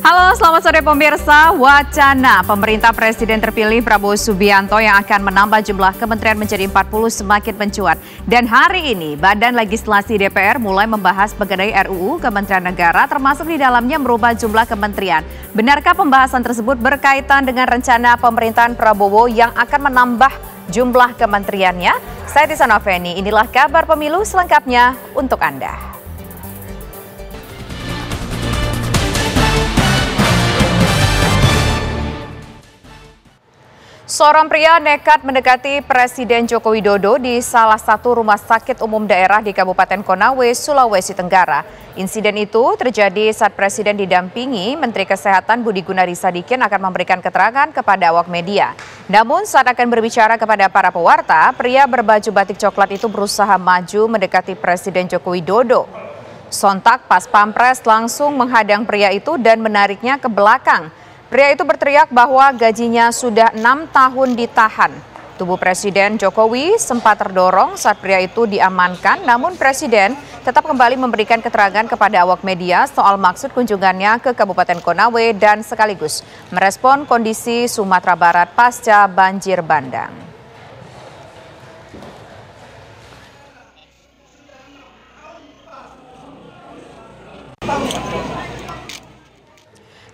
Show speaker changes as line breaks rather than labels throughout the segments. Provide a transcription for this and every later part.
Halo, selamat sore pemirsa. Wacana pemerintah Presiden terpilih Prabowo Subianto yang akan menambah jumlah kementerian menjadi 40 semakin mencuat. Dan hari ini, Badan Legislasi DPR mulai membahas mengenai RUU Kementerian Negara, termasuk di dalamnya merubah jumlah kementerian. Benarkah pembahasan tersebut berkaitan dengan rencana pemerintahan Prabowo yang akan menambah jumlah kementeriannya? Saya Tisa Noveni, inilah kabar pemilu selengkapnya untuk Anda. Seorang pria nekat mendekati Presiden Joko Widodo di salah satu rumah sakit umum daerah di Kabupaten Konawe, Sulawesi Tenggara. Insiden itu terjadi saat Presiden didampingi Menteri Kesehatan Budi Gunadi Sadikin akan memberikan keterangan kepada awak media. Namun saat akan berbicara kepada para pewarta, pria berbaju batik coklat itu berusaha maju mendekati Presiden Joko Widodo. Sontak Pas Pampres langsung menghadang pria itu dan menariknya ke belakang. Pria itu berteriak bahwa gajinya sudah 6 tahun ditahan. Tubuh Presiden Jokowi sempat terdorong saat pria itu diamankan, namun Presiden tetap kembali memberikan keterangan kepada awak media soal maksud kunjungannya ke Kabupaten Konawe dan sekaligus merespon kondisi Sumatera Barat pasca banjir bandang.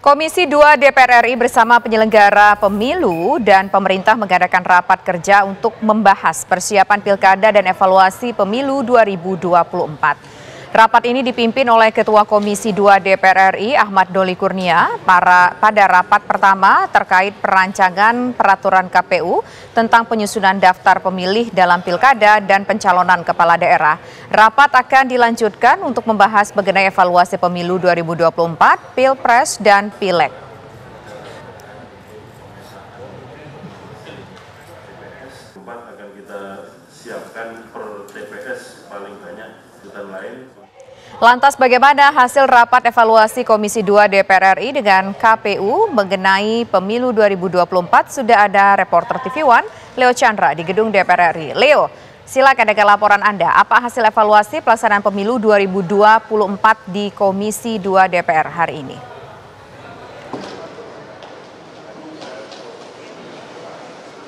Komisi 2 DPR RI bersama penyelenggara pemilu dan pemerintah mengadakan rapat kerja untuk membahas persiapan pilkada dan evaluasi pemilu 2024. Rapat ini dipimpin oleh Ketua Komisi 2 DPR RI Ahmad Doli Kurnia pada rapat pertama terkait perancangan peraturan KPU tentang penyusunan daftar pemilih dalam pilkada dan pencalonan kepala daerah. Rapat akan dilanjutkan untuk membahas mengenai evaluasi pemilu 2024, Pilpres, dan Pileg.
Akan kita siapkan per TPS paling banyak jutaan lain.
Lantas bagaimana hasil rapat evaluasi Komisi 2 DPR RI dengan KPU mengenai pemilu 2024? Sudah ada reporter TV One, Leo Chandra di gedung DPR RI. Leo, silakan dengan laporan Anda. Apa hasil evaluasi pelaksanaan pemilu 2024 di Komisi 2 DPR hari ini?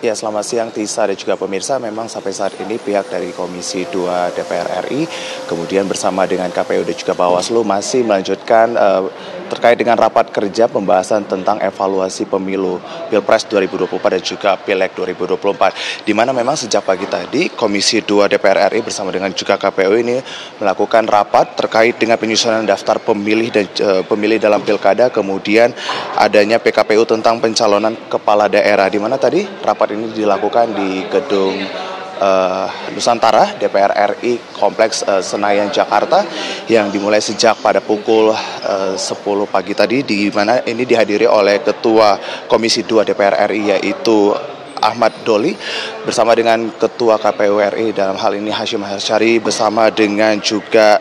Ya, selamat siang Tisa dan juga pemirsa. Memang sampai saat ini pihak dari Komisi 2 DPR RI kemudian bersama dengan KPU dan juga Bawaslu masih melanjutkan terkait dengan rapat kerja pembahasan tentang evaluasi pemilu Pilpres 2024 dan juga Pileg 2024. Di mana memang sejak pagi tadi Komisi 2 DPR RI bersama dengan juga KPU ini melakukan rapat terkait dengan penyusunan daftar pemilih dan pemilih dalam pilkada, kemudian adanya PKPU tentang pencalonan kepala daerah, di mana tadi rapat ini dilakukan di gedung Nusantara DPR RI Kompleks Senayan Jakarta yang dimulai sejak pada pukul 10 pagi tadi, di mana ini dihadiri oleh Ketua Komisi 2 DPR RI yaitu Ahmad Doli bersama dengan Ketua KPU RI dalam hal ini Hashim Asyari bersama dengan juga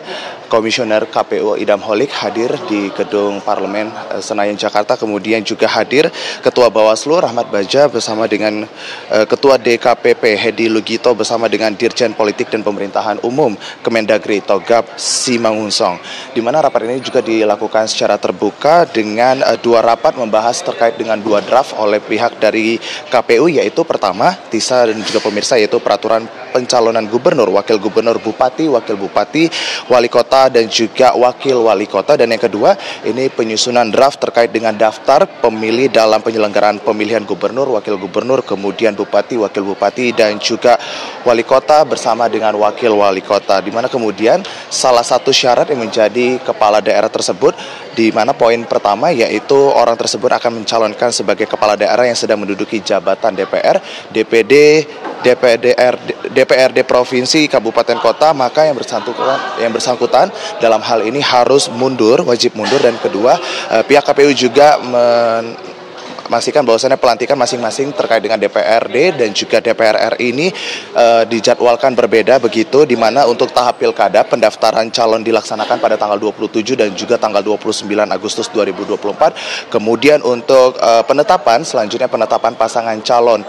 Komisioner KPU Idam Holik hadir di gedung Parlemen Senayan Jakarta. Kemudian juga hadir Ketua Bawaslu Rahmat Baja bersama dengan Ketua DKPP Hedi Lugito bersama dengan Dirjen Politik dan Pemerintahan Umum Kemendagri Togab Simangunsong. Di mana rapat ini juga dilakukan secara terbuka dengan dua rapat membahas terkait dengan dua draft oleh pihak dari KPU, yaitu pertama Tisa dan juga pemirsa, yaitu peraturan pencalonan gubernur, wakil gubernur, bupati, wakil bupati, wali kota dan juga wakil wali kota, dan yang kedua ini penyusunan draft terkait dengan daftar pemilih dalam penyelenggaraan pemilihan gubernur, wakil gubernur, kemudian bupati, wakil bupati dan juga wali kota bersama dengan wakil wali kota, di mana kemudian salah satu syarat yang menjadi kepala daerah tersebut, di mana poin pertama yaitu orang tersebut akan mencalonkan sebagai kepala daerah yang sedang menduduki jabatan DPR, DPD, DPRD provinsi, kabupaten, kota, maka yang bersangkutan dalam hal ini harus mundur, wajib mundur. Dan kedua, pihak KPU juga memastikan bahwasannya pelantikan masing-masing terkait dengan DPRD dan juga DPR RI ini dijadwalkan berbeda begitu, di mana untuk tahap pilkada pendaftaran calon dilaksanakan pada tanggal 27 dan juga tanggal 29 Agustus 2024. Kemudian untuk selanjutnya penetapan pasangan calon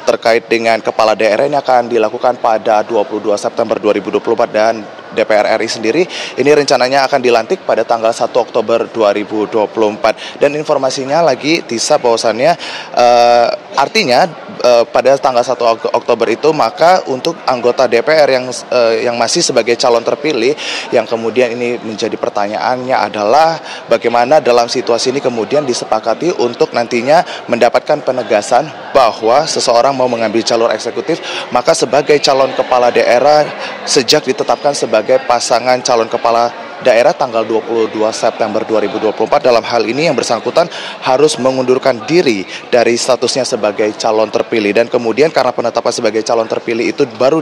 terkait dengan kepala daerah ini akan dilakukan pada 22 September 2024 dan DPR RI sendiri ini rencananya akan dilantik pada tanggal 1 Oktober 2024. Dan informasinya lagi Tisa bahwasannya artinya pada tanggal 1 Oktober itu maka untuk anggota DPR yang masih sebagai calon terpilih, yang kemudian ini menjadi pertanyaannya adalah bagaimana dalam situasi ini kemudian disepakati untuk nantinya mendapatkan penegasan bahwa seseorang mau mengambil jalur eksekutif, maka sebagai calon kepala daerah sejak ditetapkan sebagai pasangan calon kepala daerah tanggal 22 September 2024, dalam hal ini yang bersangkutan harus mengundurkan diri dari statusnya sebagai calon terpilih. Dan kemudian karena penetapan sebagai calon terpilih itu baru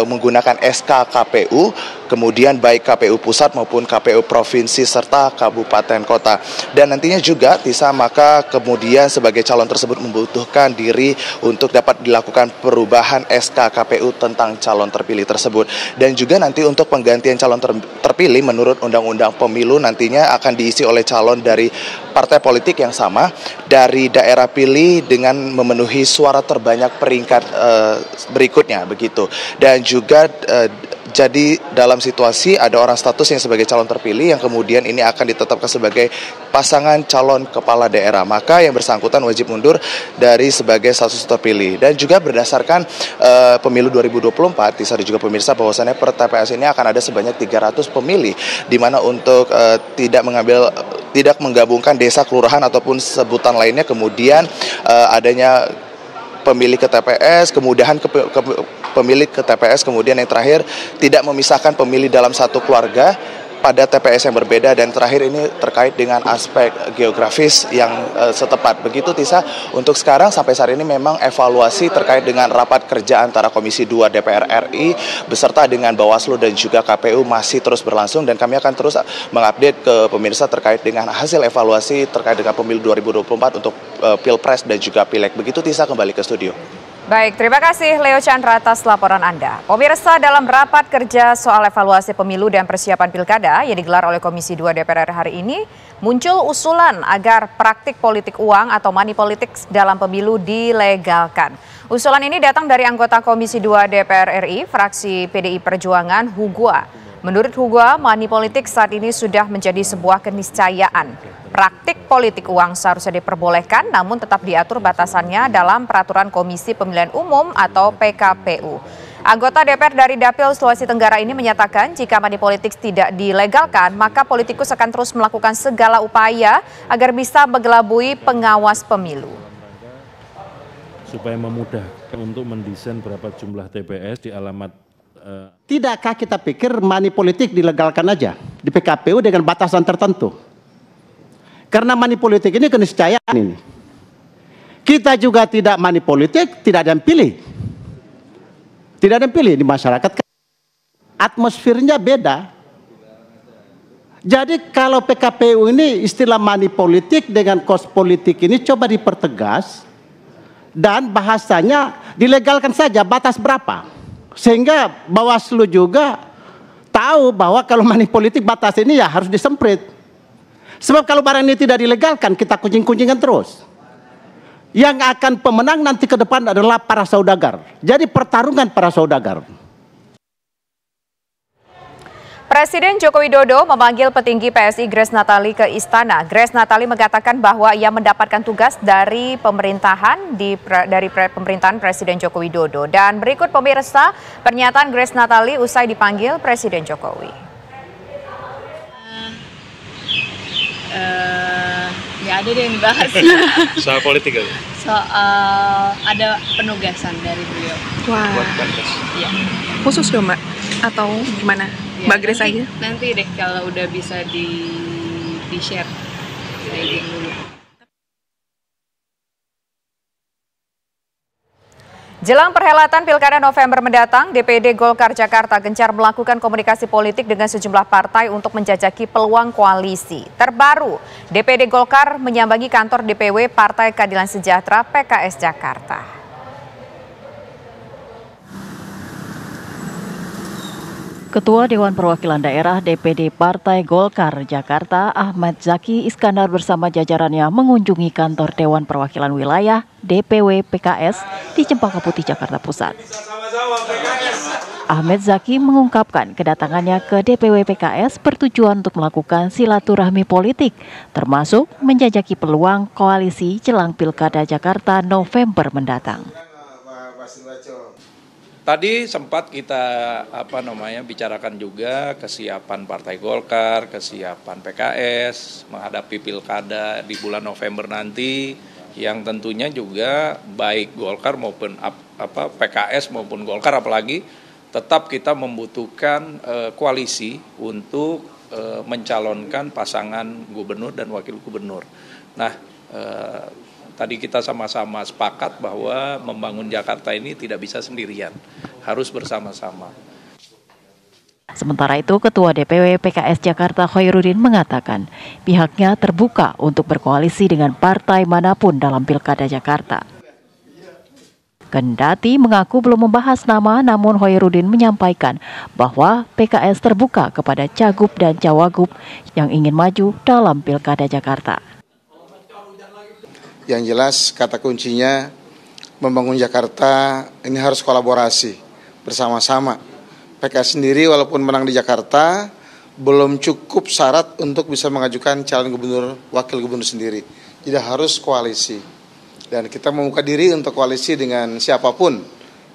menggunakan SK KPU, kemudian baik KPU pusat maupun KPU provinsi serta kabupaten kota. Dan nantinya juga Tisa, maka kemudian sebagai calon tersebut membutuhkan diri untuk dapat dilakukan perubahan SK KPU tentang calon terpilih tersebut. Dan juga nanti untuk penggantian calon terpilih menurut Undang-Undang Pemilu nantinya akan diisi oleh calon dari partai politik yang sama dari daerah pilih dengan memenuhi suara terbanyak peringkat berikutnya begitu. Dan juga jadi dalam situasi ada orang status yang sebagai calon terpilih yang kemudian ini akan ditetapkan sebagai pasangan calon kepala daerah, maka yang bersangkutan wajib mundur dari sebagai status terpilih. Dan juga berdasarkan pemilu 2024, Tisa dan juga pemirsa, bahwasannya per TPS ini akan ada sebanyak 300 pemilih, di mana untuk tidak menggabungkan desa, kelurahan ataupun sebutan lainnya, kemudian adanya pemilih ke TPS, kemudahan pemilih ke TPS, kemudian yang terakhir tidak memisahkan pemilih dalam satu keluarga pada TPS yang berbeda, dan terakhir ini terkait dengan aspek geografis yang setepat. Begitu Tisa, untuk sekarang sampai saat ini memang evaluasi terkait dengan rapat kerja antara Komisi 2 DPR RI beserta dengan Bawaslu dan juga KPU masih terus berlangsung, dan kami akan terus mengupdate ke pemirsa terkait dengan hasil evaluasi terkait dengan pemilu 2024 untuk Pilpres dan juga Pileg. Begitu Tisa, kembali ke studio.
Baik, terima kasih Leo Chandra atas laporan Anda. Pemirsa, dalam rapat kerja soal evaluasi pemilu dan persiapan pilkada yang digelar oleh Komisi 2 DPR RI hari ini, muncul usulan agar praktik politik uang atau money politics dalam pemilu dilegalkan. Usulan ini datang dari anggota Komisi 2 DPR RI, fraksi PDI Perjuangan, Hugua. Menurut Hugua, money politics saat ini sudah menjadi sebuah keniscayaan. Praktik politik uang seharusnya diperbolehkan, namun tetap diatur batasannya dalam Peraturan Komisi Pemilihan Umum atau PKPU. Anggota DPR dari Dapil Sulawesi Tenggara ini menyatakan jika money politics tidak dilegalkan, maka politikus akan terus melakukan segala upaya agar bisa mengelabui pengawas pemilu.
Supaya memudahkan untuk mendesain berapa jumlah TPS di alamat.
Tidakkah kita pikir money politik dilegalkan aja di PKPU dengan batasan tertentu? Karena money politik ini keniscayaan ini. Kita juga tidak money politik, tidak ada yang pilih. Tidak ada yang pilih di masyarakat. Atmosfernya beda. Jadi kalau PKPU ini istilah money politik dengan kos politik ini coba dipertegas. Dan bahasanya dilegalkan saja, batas berapa. Sehingga Bawaslu juga tahu bahwa kalau money politik batas ini ya harus disemprit. Sebab kalau barang ini tidak dilegalkan, kita kuncing-kuncingan terus. Yang akan pemenang nanti ke depan adalah para saudagar. Jadi pertarungan para saudagar.
Presiden Joko Widodo memanggil petinggi PSI Grace Natali ke istana. Grace Natali mengatakan bahwa ia mendapatkan tugas dari pemerintahan pemerintahan Presiden Joko Widodo. Dan berikut pemirsa pernyataan Grace Natali usai dipanggil Presiden Jokowi.
Ya ada deh yang dibahas.
Soal politik aja?
Soal ada penugasan dari beliau.
Wah.
Iya.
Khusus dong Mbak? Atau gimana?
Ya,
Mbak Grace aja?
Nanti deh kalau udah bisa di-share. Saya izin dulu.
Jelang perhelatan Pilkada November mendatang, DPD Golkar Jakarta gencar melakukan komunikasi politik dengan sejumlah partai untuk menjajaki peluang koalisi. Terbaru, DPD Golkar menyambangi kantor DPW Partai Keadilan Sejahtera PKS Jakarta.
Ketua Dewan Perwakilan Daerah DPD Partai Golkar Jakarta Ahmad Zaki Iskandar bersama jajarannya mengunjungi kantor Dewan Perwakilan Wilayah DPW PKS di Cempaka Putih, Jakarta Pusat.
Sama-sama PKS.
Ahmad Zaki mengungkapkan kedatangannya ke DPW PKS bertujuan untuk melakukan silaturahmi politik, termasuk menjajaki peluang koalisi jelang Pilkada Jakarta November mendatang.
Tadi sempat kita bicarakan juga kesiapan Partai Golkar, kesiapan PKS menghadapi Pilkada di bulan November nanti, yang tentunya juga baik Golkar maupun PKS maupun Golkar apalagi tetap kita membutuhkan koalisi untuk mencalonkan pasangan gubernur dan wakil gubernur. Nah, tadi kita sama-sama sepakat bahwa membangun Jakarta ini tidak bisa sendirian, harus bersama-sama.
Sementara itu, Ketua DPW PKS Jakarta Khairuddin mengatakan pihaknya terbuka untuk berkoalisi dengan partai manapun dalam Pilkada Jakarta. Kendati mengaku belum membahas nama, namun Khairuddin menyampaikan bahwa PKS terbuka kepada cagup dan cawagup yang ingin maju dalam Pilkada Jakarta.
Yang jelas kata kuncinya membangun Jakarta ini harus kolaborasi bersama-sama. PKS sendiri walaupun menang di Jakarta belum cukup syarat untuk bisa mengajukan calon gubernur, wakil gubernur sendiri. Jadi harus koalisi. Dan kita membuka diri untuk koalisi dengan siapapun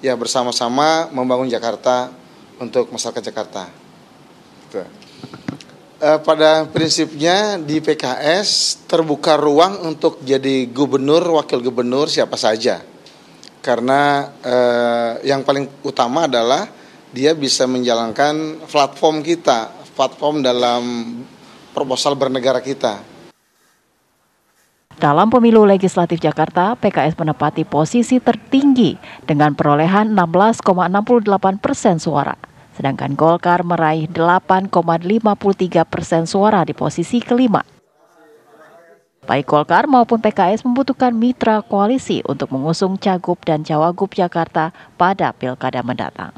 ya bersama-sama membangun Jakarta untuk masyarakat Jakarta. Pada prinsipnya di PKS terbuka ruang untuk jadi gubernur, wakil gubernur siapa saja. Karena yang paling utama adalah dia bisa menjalankan platform kita, platform dalam proposal bernegara kita.
Dalam pemilu legislatif Jakarta, PKS menempati posisi tertinggi dengan perolehan 16,68% suara. Sedangkan Golkar meraih 8,53% suara di posisi kelima. Baik Golkar maupun PKS membutuhkan mitra koalisi untuk mengusung cagup dan cawagup Jakarta pada Pilkada mendatang.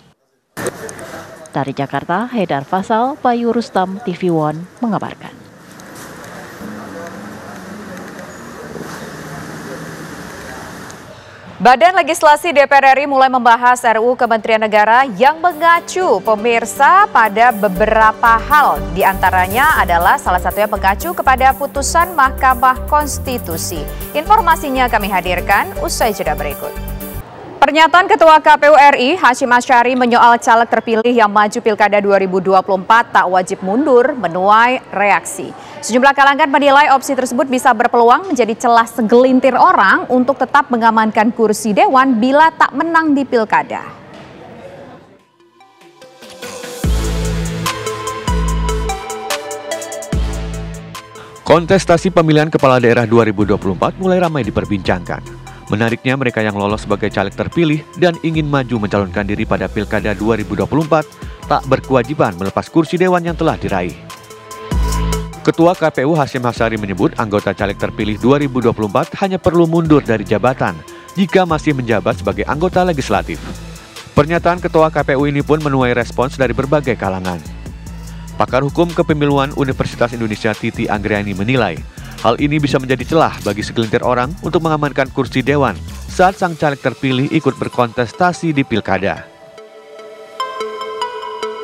Dari Jakarta, Haidar Faisal, Bayu Rustam, TV One mengabarkan.
Badan Legislasi DPR RI mulai membahas RUU Kementerian Negara yang mengacu pemirsa pada beberapa hal. Di antaranya adalah salah satunya mengacu kepada putusan Mahkamah Konstitusi. Informasinya kami hadirkan usai jeda berikut. Pernyataan Ketua KPU RI Hasyim Asyari menyoal caleg terpilih yang maju Pilkada 2024 tak wajib mundur menuai reaksi. Sejumlah kalangan menilai opsi tersebut bisa berpeluang menjadi celah segelintir orang untuk tetap mengamankan kursi dewan bila tak menang di Pilkada.
Kontestasi pemilihan kepala daerah 2024 mulai ramai diperbincangkan. Menariknya mereka yang lolos sebagai caleg terpilih dan ingin maju mencalonkan diri pada Pilkada 2024 tak berkewajiban melepas kursi dewan yang telah diraih. Ketua KPU Hasyim Asyari menyebut anggota caleg terpilih 2024 hanya perlu mundur dari jabatan jika masih menjabat sebagai anggota legislatif. Pernyataan Ketua KPU ini pun menuai respons dari berbagai kalangan. Pakar Hukum Kepemiluan Universitas Indonesia Titi Anggriani menilai hal ini bisa menjadi celah bagi segelintir orang untuk mengamankan kursi dewan saat sang caleg terpilih ikut berkontestasi di Pilkada.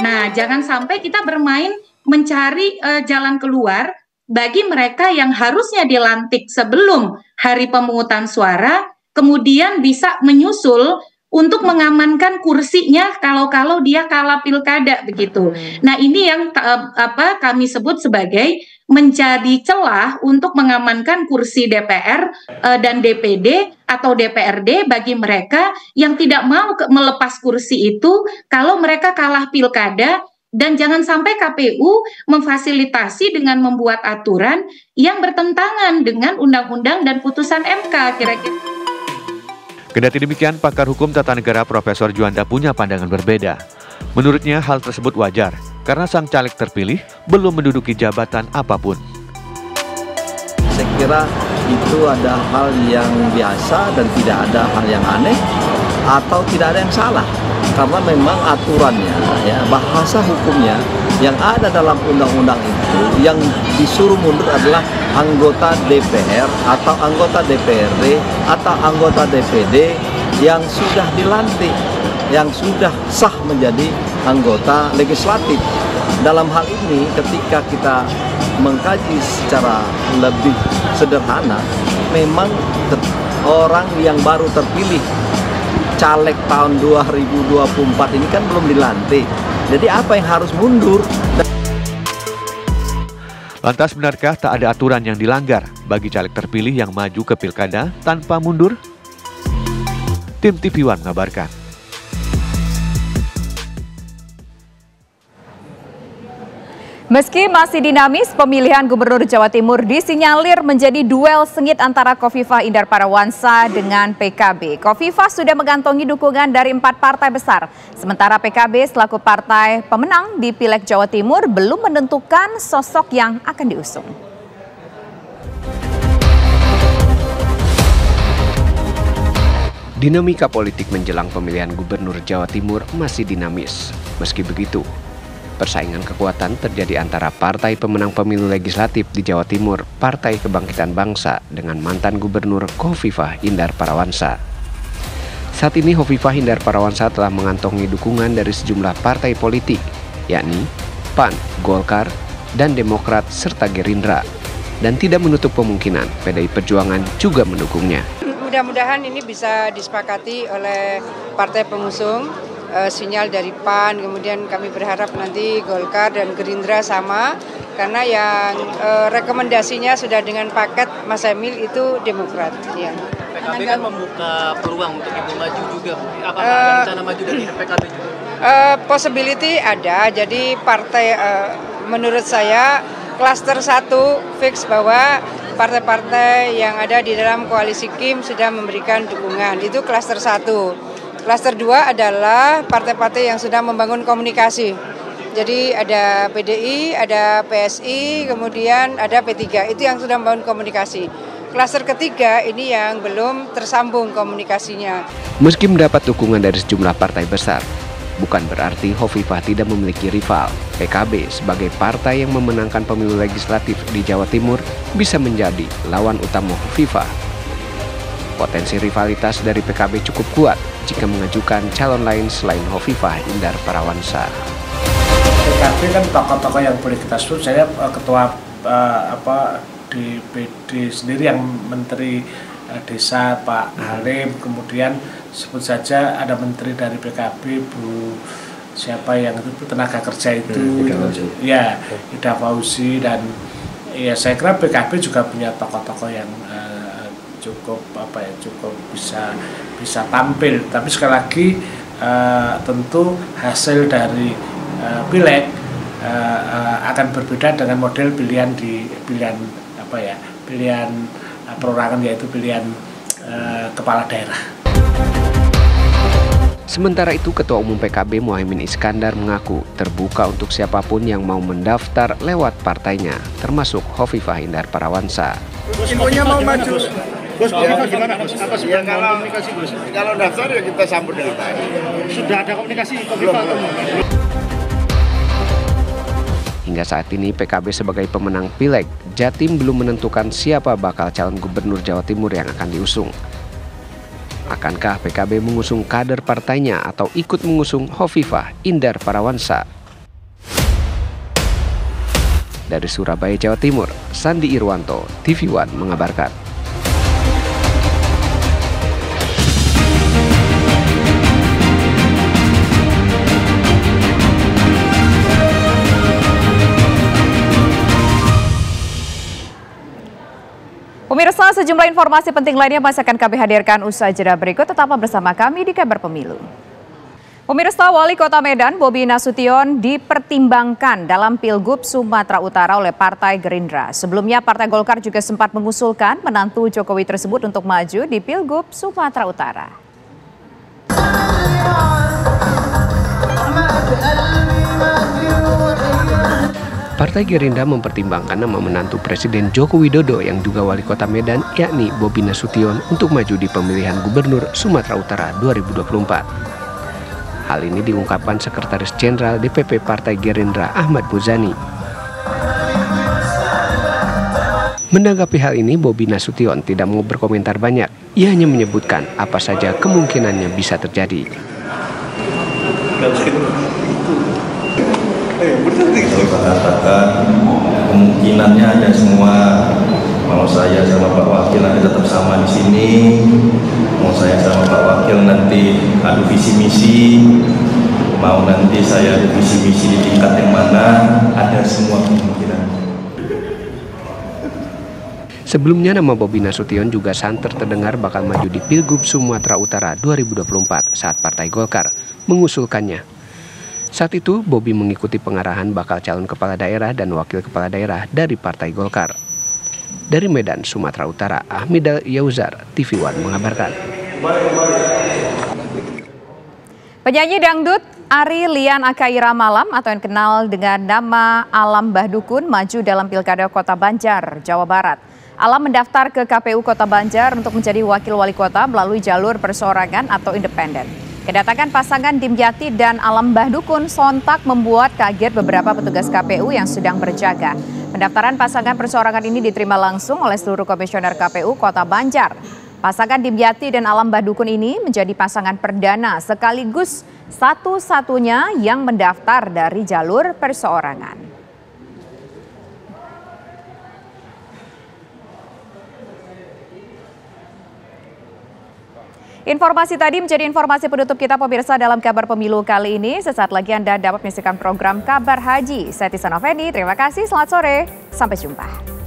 Nah, jangan sampai kita bermain mencari jalan keluar bagi mereka yang harusnya dilantik sebelum hari pemungutan suara, kemudian bisa menyusul untuk mengamankan kursinya kalau dia kalah pilkada begitu. Nah, ini yang kami sebut sebagai menjadi celah untuk mengamankan kursi DPR dan DPD atau DPRD bagi mereka yang tidak mau melepas kursi itu kalau mereka kalah pilkada. Dan jangan sampai KPU memfasilitasi dengan membuat aturan yang bertentangan dengan undang-undang dan putusan MK kira-kira.
Kendati demikian, pakar hukum tata negara Profesor Juanda punya pandangan berbeda. Menurutnya hal tersebut wajar karena sang caleg terpilih belum menduduki jabatan apapun.
Saya kira itu ada hal yang biasa dan tidak ada hal yang aneh atau tidak ada yang salah. Karena memang aturannya, ya, bahasa hukumnya yang ada dalam undang-undang itu yang disuruh mundur adalah anggota DPR atau anggota DPRD atau anggota DPD yang sudah dilantik yang sudah sah menjadi anggota legislatif. Dalam hal ini ketika kita mengkaji secara lebih sederhana, memang orang yang baru terpilih caleg tahun 2024 ini kan belum dilantik. Jadi apa yang harus mundur?
Lantas benarkah tak ada aturan yang dilanggar bagi caleg terpilih yang maju ke pilkada tanpa mundur? Tim TV One mengabarkan.
Meski masih dinamis, pemilihan Gubernur Jawa Timur disinyalir menjadi duel sengit antara Khofifah Indar Parawansa dengan PKB. Khofifah sudah mengantongi dukungan dari 4 partai besar. Sementara PKB selaku partai pemenang di Pileg Jawa Timur belum menentukan sosok yang akan diusung.
Dinamika politik menjelang pemilihan Gubernur Jawa Timur masih dinamis. Meski begitu, persaingan kekuatan terjadi antara partai pemenang pemilu legislatif di Jawa Timur, Partai Kebangkitan Bangsa, dengan mantan Gubernur Khofifah Indar Parawansa. Saat ini Khofifah Indar Parawansa telah mengantongi dukungan dari sejumlah partai politik, yakni PAN, Golkar, dan Demokrat serta Gerindra, dan tidak menutup kemungkinan PDI Perjuangan juga mendukungnya.
Mudah-mudahan ini bisa disepakati oleh partai pengusung. Sinyal dari PAN, kemudian kami berharap nanti Golkar dan Gerindra sama, karena yang rekomendasinya sudah dengan paket Mas Emil itu Demokrat. Ya.
PKB kan membuka peluang untuk Ibu maju juga, apakah ada rencana maju dari PKB juga?
Possibility ada, jadi partai menurut saya klaster 1 fix bahwa partai-partai yang ada di dalam koalisi KIM sudah memberikan dukungan, itu klaster 1. Klaster 2 adalah partai-partai yang sudah membangun komunikasi. Jadi ada PDI, ada PSI, kemudian ada P3. Itu yang sudah membangun komunikasi. Klaster ketiga ini yang belum tersambung komunikasinya.
Meski mendapat dukungan dari sejumlah partai besar, bukan berarti Khofifah tidak memiliki rival. PKB sebagai partai yang memenangkan pemilu legislatif di Jawa Timur bisa menjadi lawan utama Khofifah. Potensi rivalitas dari PKB cukup kuat jika mengajukan calon lain selain Khofifah Indar Parawansa.
PKB kan tokoh-tokoh yang boleh kita sebut, saya ketua DPD sendiri yang Menteri Desa Pak Halim, kemudian sebut saja ada menteri dari PKB Bu siapa yang itu tenaga kerja itu, ya Ida Fauzi, dan ya saya kira PKB juga punya tokoh-tokoh yang cukup bisa tampil, tapi sekali lagi tentu hasil dari pileg akan berbeda dengan model pilihan perorangan, yaitu pilihan kepala daerah.
Sementara itu, Ketua Umum PKB Muhaimin Iskandar mengaku terbuka untuk siapapun yang mau mendaftar lewat partainya, termasuk Khofifah Indar Parawansa.
Infonya mau maju. Gus, gimana Gus? Apa sebenarnya komunikasi Gus? Kalau daftar ya kita sambut dengan baik. Sudah ada komunikasi Khofifah atau belum?
Hingga saat ini PKB sebagai pemenang Pileg Jatim belum menentukan siapa bakal calon Gubernur Jawa Timur yang akan diusung. Akankah PKB mengusung kader partainya atau ikut mengusung Khofifah Indar Parawansa? Dari Surabaya, Jawa Timur, Sandi Irwanto, TV One mengabarkan.
Pemirsa, sejumlah informasi penting lainnya masih akan kami hadirkan usai jeda berikut. Tetaplah bersama kami di Kabar Pemilu. Pemirsa, Wali Kota Medan Bobi Nasution dipertimbangkan dalam Pilgub Sumatera Utara oleh Partai Gerindra. Sebelumnya Partai Golkar juga sempat mengusulkan menantu Jokowi tersebut untuk maju di Pilgub Sumatera Utara.
Partai Gerindra mempertimbangkan nama menantu Presiden Joko Widodo yang juga Wali Kota Medan, yakni Bobi Nasution, untuk maju di pemilihan Gubernur Sumatera Utara 2024. Hal ini diungkapkan Sekretaris Jenderal DPP Partai Gerindra Ahmad Muzani. Menanggapi hal ini, Bobi Nasution tidak mau berkomentar banyak. Ia hanya menyebutkan apa saja kemungkinannya bisa terjadi.
Saya katakan kemungkinannya ada semua. Mau saya sama Pak Wakil nanti tetap sama di sini. Mau saya sama Pak Wakil nanti adu visi misi. Mau nanti saya adu visi misi di tingkat yang mana, ada semua kemungkinan.
Sebelumnya nama Bobi Nasution juga santer terdengar bakal maju di Pilgub Sumatera Utara 2024 saat Partai Golkar mengusulkannya. Saat itu, Bobi mengikuti pengarahan bakal calon kepala daerah dan wakil kepala daerah dari Partai Golkar. Dari Medan, Sumatera Utara, Ahmidal Yauzar, TV One mengabarkan.
Penyanyi dangdut Ari Lian Akaira Malam atau yang kenal dengan nama Alam Mbah Dukun maju dalam Pilkada Kota Banjar, Jawa Barat. Alam mendaftar ke KPU Kota Banjar untuk menjadi wakil wali kota melalui jalur perseorangan atau independen. Kedatangan pasangan Dimyati dan Alam Mbah Dukun sontak membuat kaget beberapa petugas KPU yang sedang berjaga. Pendaftaran pasangan perseorangan ini diterima langsung oleh seluruh komisioner KPU Kota Banjar. Pasangan Dimyati dan Alam Mbah Dukun ini menjadi pasangan perdana sekaligus satu-satunya yang mendaftar dari jalur perseorangan. Informasi tadi menjadi informasi penutup kita pemirsa dalam kabar pemilu kali ini. Sesaat lagi Anda dapat menyaksikan program Kabar Haji. Saya Tisa Noveni, terima kasih, selamat sore, sampai jumpa.